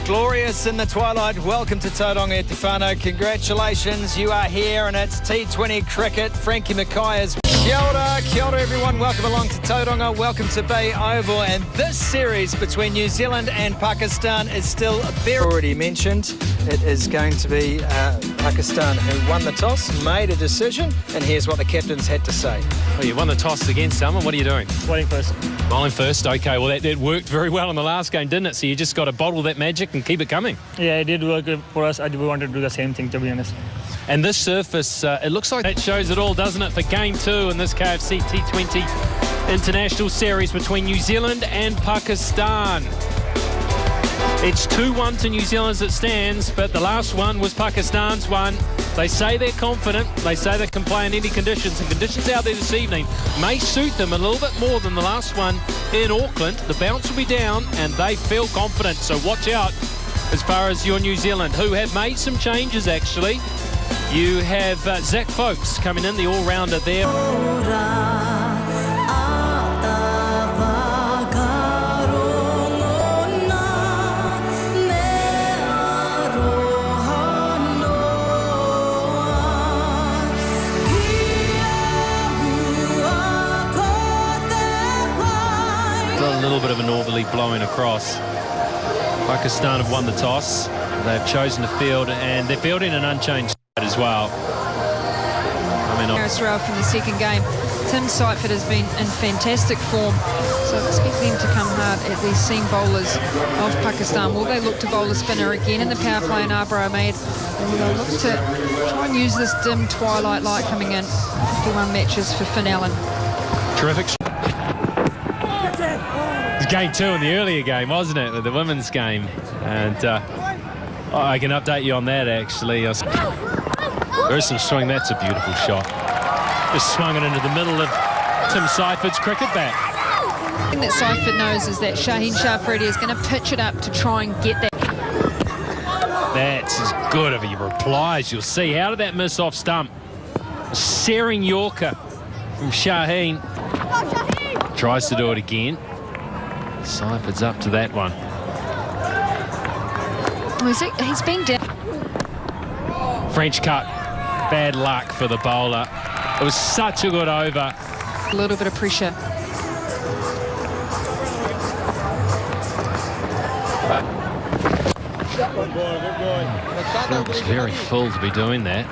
Glorious in the twilight. Welcome to Tauranga e Te Whānau. Congratulations, you are here, and it's T20 cricket. Frankie Mackay's kia ora everyone. Welcome along to Tauranga. Welcome to Bay Oval. And this series between New Zealand and Pakistan is still very already mentioned. It is going to be Pakistan who won the toss, made a decision, and here's what the captains had to say. Well, you won the toss against someone. What are you doing? Bowling first. Bowling first. Okay, well, that worked very well in the last game, didn't it? So you just got to bottle that magic and keep it coming. Yeah, it did work for us. We wanted to do the same thing, to be honest. And this surface, it looks like that shows it all, doesn't it, for Game 2 in this KFC T20 International Series between New Zealand and Pakistan. It's 2-1 to New Zealand as it stands, but the last one was Pakistan's one. They say they're confident. They say they can play in any conditions, and conditions out there this evening may suit them a little bit more than the last one in Auckland. The bounce will be down, and they feel confident, so watch out as far as your New Zealand, who have made some changes, actually. You have Zach Folks coming in, the all-rounder there. A little bit of a northerly blowing across. Pakistan have won the toss. They've chosen to field, and they're fielding an unchanged side as well. Harris Rao from the second game. Tim Seifert has been in fantastic form, so I expect them to come hard at these seam bowlers of Pakistan. Will they look to bowl a spinner again in the power play in Arbor Ahmed? Or will they look to try and use this dim twilight light coming in? 51 matches for Finn Allen. Terrific. It was Game 2 in the earlier game, wasn't it, the women's game? And I can update you on that, actually. There is some swing. That's a beautiful shot. Just swung it into the middle of Tim Seifert's cricket bat. The thing that Seifert knows is that Shaheen Shafridi is going to pitch it up to try and get that. That's as good of a replies. You'll see. How did that miss off stump? A searing Yorker from Shaheen. Tries to do it again. Seifert's up to that one. He's been down. French cut. Bad luck for the bowler. It was such a good over. A little bit of pressure. It was very full to be doing that.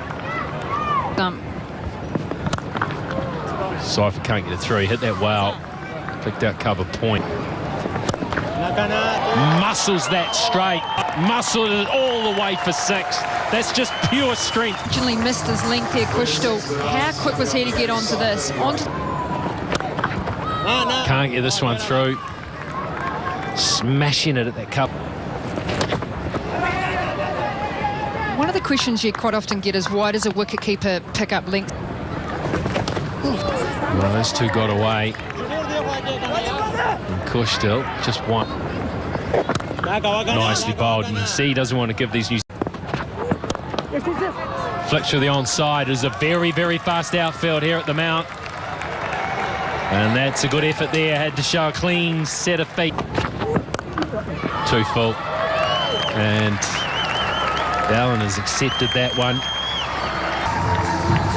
Seifert can't get it through. He hit that well. Picked out cover point. Muscles that straight. Muscled it all the way for 6. That's just pure strength. Originally missed his length here, Kushtal. How quick was he to get onto this? Can't get this one through. Smashing it at that cup. One of the questions you quite often get is, why does a wicketkeeper pick up length? Well, those two got away. And Kushtal just one. Nicely bowled. And you see he doesn't want to give these new... Flicks through the onside. There's a very, very fast outfield here at the Mount. And that's a good effort there. Had to show a clean set of feet. Too full. And Allen has accepted that one.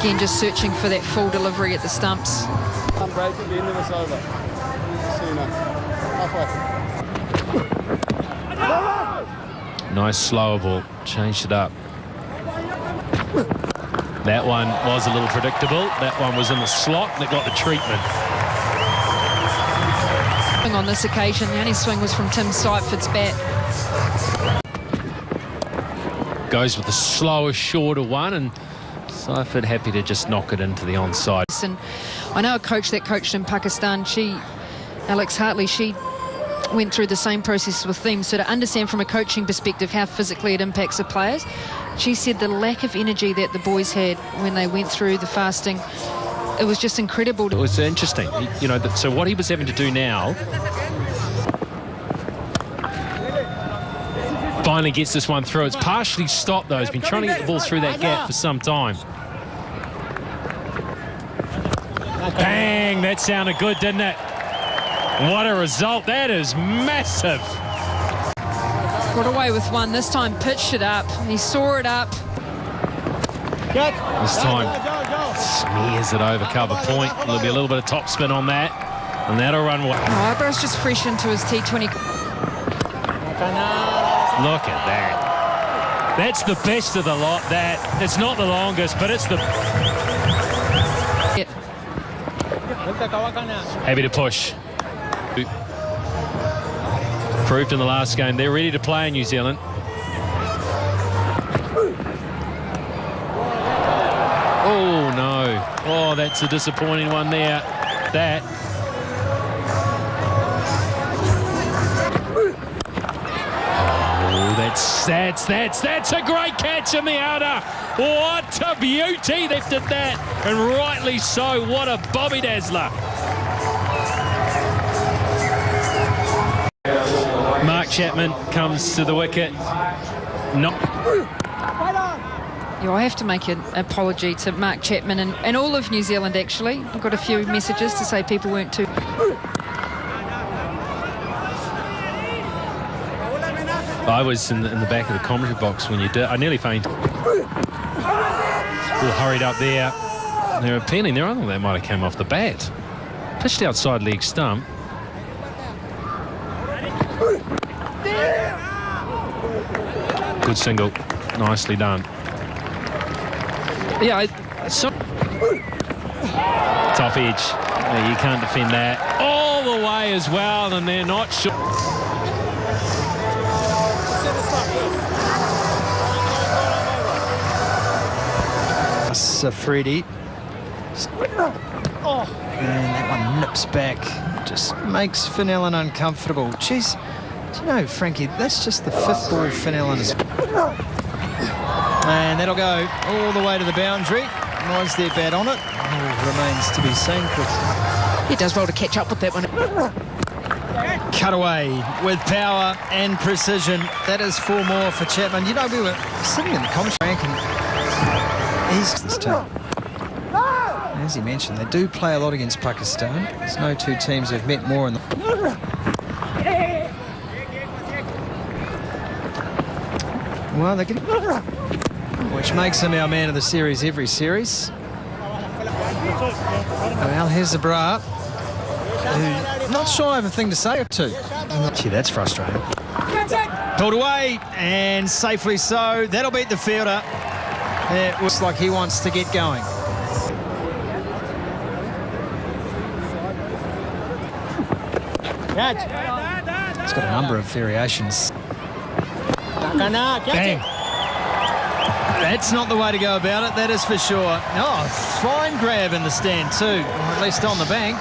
Again, just searching for that full delivery at the stumps. Nice slower ball. Changed it up. That one was a little predictable. That one was in the slot that got the treatment. On this occasion, the only swing was from Tim Seifert's bat. Goes with the slower, shorter one, and Seifert happy to just knock it into the onside. And I know a coach that coached in Pakistan, Alex Hartley, she went through the same process with them. So to understand from a coaching perspective how physically it impacts the players, she said the lack of energy that the boys had when they went through the fasting, it was just incredible. It was interesting, you know, so what he was having to do now, finally gets this one through. It's partially stopped though. He's been trying to get the ball through that gap for some time. Bang, that sounded good, didn't it? What a result. That is massive. Got away with one. This time pitched it up. He saw it up. This time smears it over cover point. There'll be a little bit of top spin on that, and that'll run away. Ibra's just fresh into his T20. Look at that. That's the best of the lot. That it's not the longest, but it's the... Yeah. Happy to push. Proved in the last game. They're ready to play in New Zealand. Oh, no. Oh, that's a disappointing one there. That. Oh, that's a great catch in the outer. What a beauty. They did that, and rightly so. What a Bobby Dazzler. Mark Chapman comes to the wicket. Yeah, I have to make an apology to Mark Chapman and all of New Zealand, actually. I've got a few messages to say people weren't too... I was in the back of the commentary box when you did. I nearly fainted. All hurried up there. They're appealing there. I thought that might have come off the bat. Pitched outside leg stump. Good single. Nicely done. Yeah, top edge. You can't defend that. All the way as well, and they're not sure. Freddie. And that one nips back. Just makes Finn Allen uncomfortable. Jeez, do you know, Frankie, that's just the 5th ball Finn Allen has... And that'll go all the way to the boundary. Was there bat on it? Oh, remains to be seen. He does well to catch up with that one. Cut away with power and precision. That is 4 more for Chapman. You know, we were sitting in the commentary and he's this team. As he mentioned, they do play a lot against Pakistan. There's no two teams who've met more in the... Well, they're getting... Which makes him our man of the series every series. Well, here's the Bra, who not shy of a thing to say or two. Gee, that's frustrating. Pulled away, and safely so. That'll beat the fielder. It looks like he wants to get going. It's got a number of variations. Bang. That's not the way to go about it, that is for sure. Oh, fine grab in the stand too, or at least on the bank.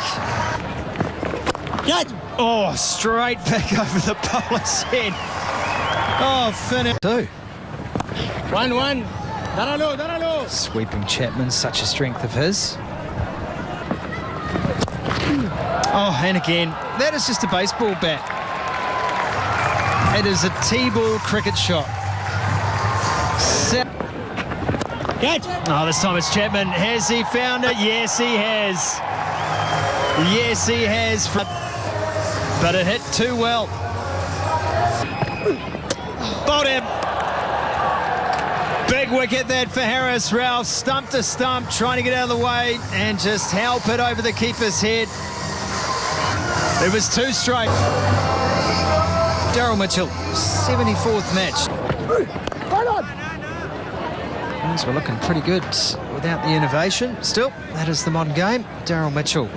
Oh, straight back over the bowler's head. Oh, finish. 2. 1-1. Sweeping Chapman, such a strength of his. Oh, and again, that is just a baseball bat. It is a T-ball cricket shot. Oh, this time it's Chapman. Has he found it? Yes, he has. Yes, he has. But it hit too well. Bowled him. Big wicket that for Harris. Ralph stump to stump, trying to get out of the way and just help it over the keeper's head. It was 2 straight. Daryl Mitchell, 74th match. Things were looking pretty good without the innovation. Still, that is the modern game. Daryl Mitchell.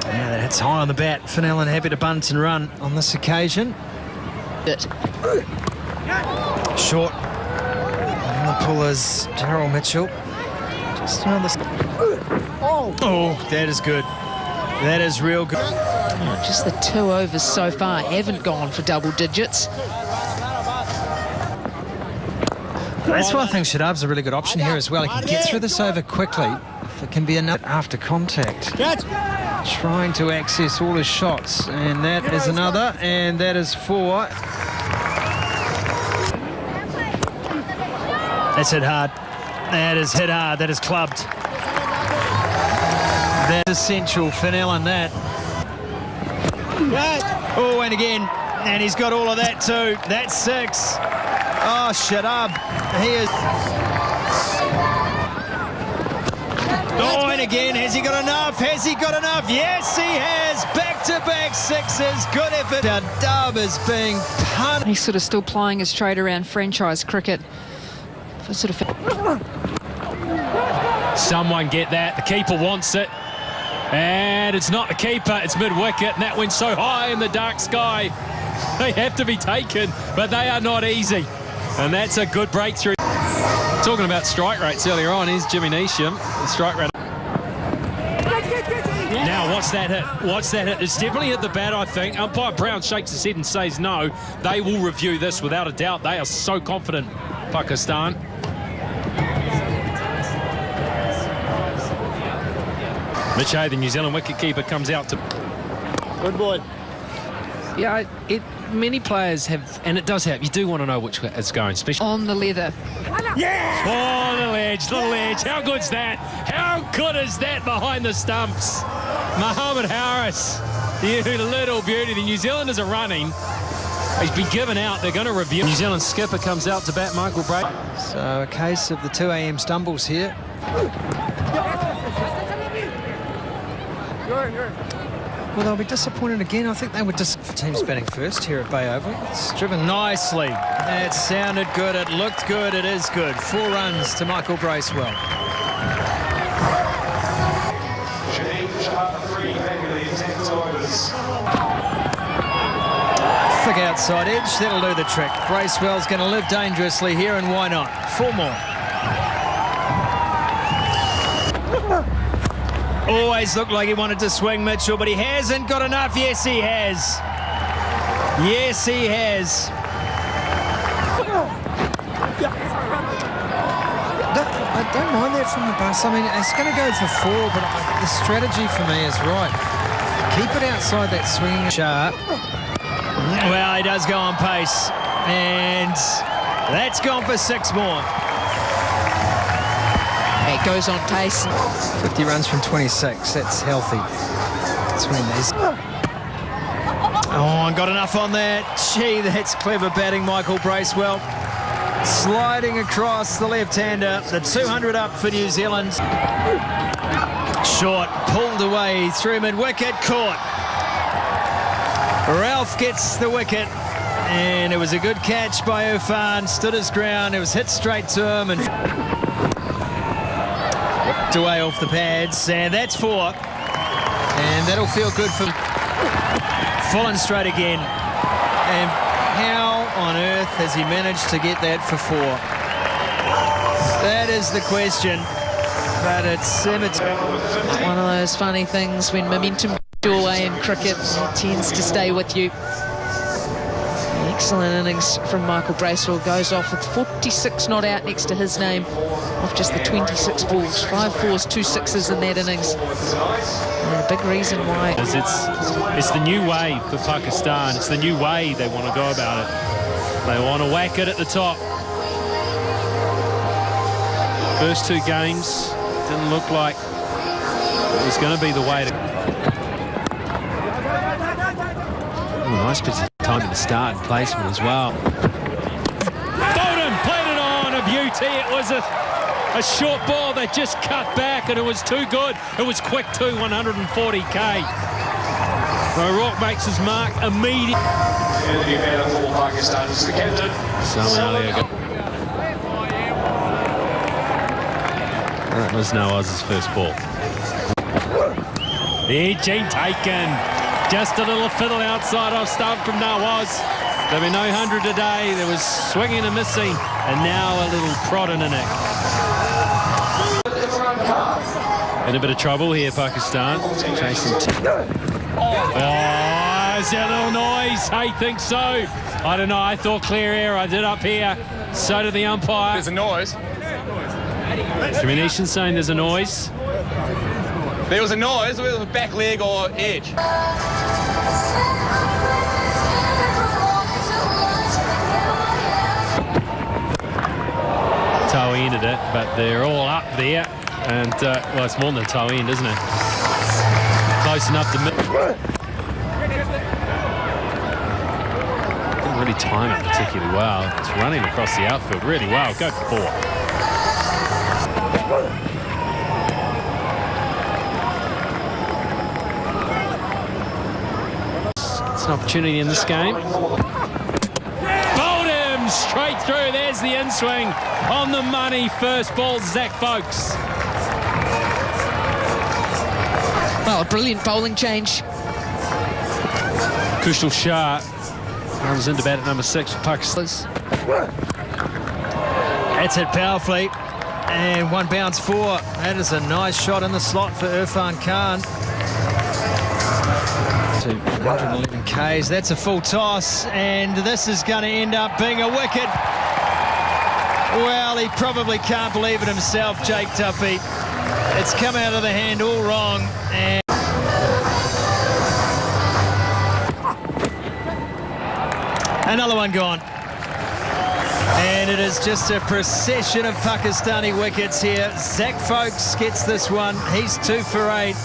Yeah, that hits high on the bat. Finn Allen happy to bunt and run on this occasion. Short. And the pullers, Daryl Mitchell. Just another... Oh, that is good. That is real good. Oh, just the 2 overs so far haven't gone for double digits. That's why I think Shadab's a really good option here as well. He can get through this over quickly. If it can be enough after contact. Trying to access all his shots. And that is another. And that is 4. That's hit hard. That is hit hard. That is clubbed. That's essential. Finn Allen, that. Oh, and again, And he's got all of that too. That's 6. Oh, shut up. He is... Oh, and again, has he got enough? Has he got enough? Yes, he has. Back-to-back 6s. Good effort. Our dub is being punished. He's sort of still plying his trade around franchise cricket. Sort of... Someone get that. The keeper wants it. And it's not the keeper. It's mid-wicket. And that went so high in the dark sky. They have to be taken, but they are not easy. And that's a good breakthrough. Talking about strike rates earlier on, here's Jimmy Neesham. The strike rate. Now, what's that hit? What's that hit? It's definitely hit the bat, I think. Umpire Brown shakes his head and says no. They will review this without a doubt. They are so confident, Pakistan. Mitch Hay, the New Zealand wicketkeeper, comes out to... Good boy. Yeah, many players have, and it does have, you do want to know which way it's going, especially... On the leather. Yeah! Oh, the ledge, the ledge. How good's that? How good is that behind the stumps? Mohammed Harris, you little beauty. The New Zealanders are running. He's been given out. They're going to review. New Zealand skipper comes out to bat, Michael Bray. So a case of the 2 a.m. stumbles here. Well, they'll be disappointed again. I think they were teams batting first here at Bay Oval. It's driven nicely. It sounded good. It looked good. It is good. 4 runs to Michael Bracewell. Thick outside edge. That'll do the trick. Bracewell's going to live dangerously here, and why not? 4 more. Always looked like he wanted to swing, Mitchell, but he hasn't got enough. Yes, he has. Yes, he has. I don't mind that from the bus. I mean, it's going to go for 4, but the strategy for me is right. Keep it outside that swinging sharp. Well, he does go on pace, and that's gone for 6 more. It goes on pace. 50 runs from 26. That's healthy. That's when there's... Oh, and got enough on that. Gee, that's clever batting, Michael Bracewell. Sliding across the left-hander. The 200 up for New Zealand. Short, pulled away through mid-wicket, caught. Ralph gets the wicket. And it was a good catch by Irfan. Stood his ground. It was hit straight to him. And away off the pads, and that's 4, and that'll feel good for full and straight again. And how on earth has he managed to get that for 4? That is the question, but it's One of those funny things when momentum goes your way in cricket, it tends to stay with you. Excellent innings from Michael Bracewell. Goes off with 46 not out next to his name off just the 26 balls. 5 4s, 2 6s in that innings. And a big reason why. It's the new way for Pakistan. It's the new way they want to go about it. They want to whack it at the top. First 2 games didn't look like it was going to be the way to... Nice bit of time to start and placement as well. Bolden played it on, a beauty. It was a short ball that just cut back, and it was too good. It was quick too, 140k. O'Rourke makes his mark immediately. And the batter for Pakistan is the captain. That was Nawaz's first ball. Edge ain't taken. Just a little fiddle outside off stump from Nawaz. There'll be no 100 today. There was swinging and missing, and now a little prod in the neck. In a bit of trouble here, Pakistan. Chasing. Oh, is there a little noise? I think so. I don't know. I thought clear air. I did up here. So did the umpire. There's a noise. Communication saying there's a noise. There was a noise, whether it was back leg or edge. Toe ended it, but they're all up there. And, well, it's more than the toe end, isn't it? Close enough to... Nobody time it particularly well. It's running across the outfield really well. Go for 4. It's an opportunity in this game. Bowled him straight through. There's the in-swing on the money. First ball, Zach Folkes. Well, a brilliant bowling change. Kushal Shah runs into bat at number 6 for Pakistan. That's hit powerfully. And 1 bounce 4. That is a nice shot in the slot for Irfan Khan. To 111 Ks. That's a full toss. And this is going to end up being a wicket. Well, he probably can't believe it himself, Jake Duffy. It's come out of the hand all wrong. And another one gone. And it is just a procession of Pakistani wickets here. Zach Folkes gets this one. He's 2 for 8.